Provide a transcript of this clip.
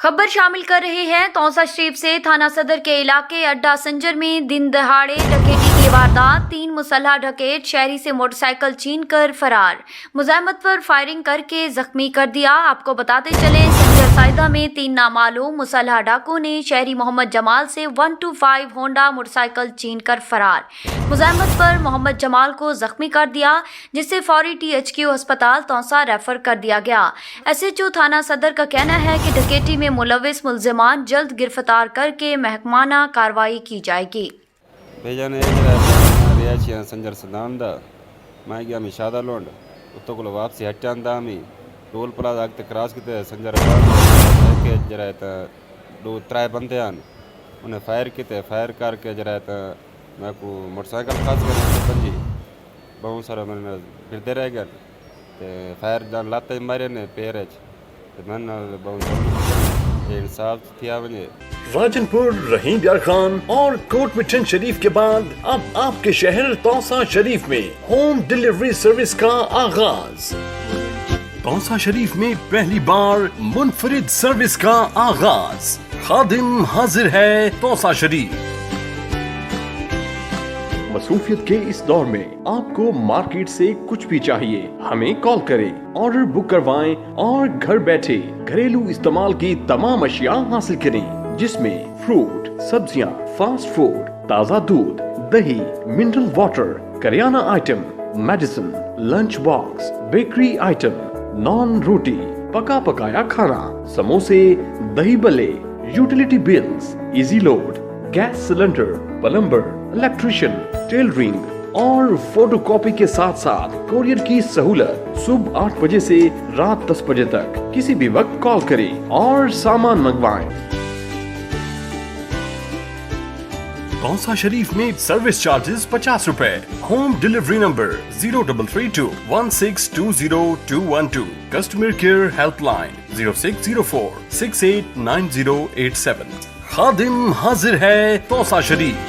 खबर शामिल कर रहे हैं तौसा शरीफ से। थाना सदर के इलाके अड्डा संजर में दिन दहाड़े डकैती की वारदात। 3 मुसल्ह डकैत शहरी से मोटरसाइकिल छीन कर फरार, मुज़ाहमत पर फायरिंग करके जख्मी कर दिया। आपको बताते चले, संजर साइदा में 3 नामालूम मुसल्ह डाकुओं ने शहरी मोहम्मद जमाल से 125 होंडा मोटरसाइकिल छीन कर फरार, मुज़ाहमत पर मोहम्मद जमाल को जख्मी कर दिया, जिससे फौरी THQ अस्पताल तौसा रेफर कर दिया गया। SHO थाना सदर का कहना है कि डकैती में मुलविस मुल्जिमान जल्द गिरफ्तार करके महकमाना कार्रवाई की जाएगी। रियाची संजर सदांदा मैं गया मी शादा लोंड उत्तो को वापसी हट्टांदा मी टोल प्लाजा आगते क्रॉस किते संजर के जरा दो त्राय बंदे आन उन्हें फायर किते फायर करके जरा मैं को मोटरसाइकिल खास करने पंजी बहुत सारा मैंने फिरते रह गया फायर जान लाते मारे ने पेरेज मैंने बहुत इंसाफ किया। मुझे राजनपुर, रहीम यार खान और कोट मिठन शरीफ के बाद अब आपके शहर तौसा शरीफ में होम डिलीवरी सर्विस का आगाज। तौसा शरीफ में पहली बार मुनफरिद सर्विस का आगाज। खादिम हाजिर है तौसा शरीफ। मसरूफियत के इस दौर में आपको मार्केट से कुछ भी चाहिए, हमें कॉल करें, ऑर्डर बुक करवाएं और घर बैठे घरेलू इस्तेमाल की तमाम अशिया हासिल करें, जिसमें फ्रूट, सब्जियां, फास्ट फूड, ताज़ा दूध, दही, मिनरल वाटर, करियाना item, medicine, lunch box, bakery item, naan रोटी, पका पकाया खाना, समोसे, दही बल्ले, utility bills, easy load, gas cylinder, plumber, electrician, tailoring और फोटोकॉपी के साथ साथ कोरियर की सहूलत। सुबह 8 बजे से रात 10 बजे तक किसी भी वक्त कॉल करें और सामान मंगवाएं। तौसा शरीफ में सर्विस चार्जेस 50 रुपए। Home delivery number 0332 1620 customer care helpline 0604 689087। खादिम हाजिर है तौसा शरीफ।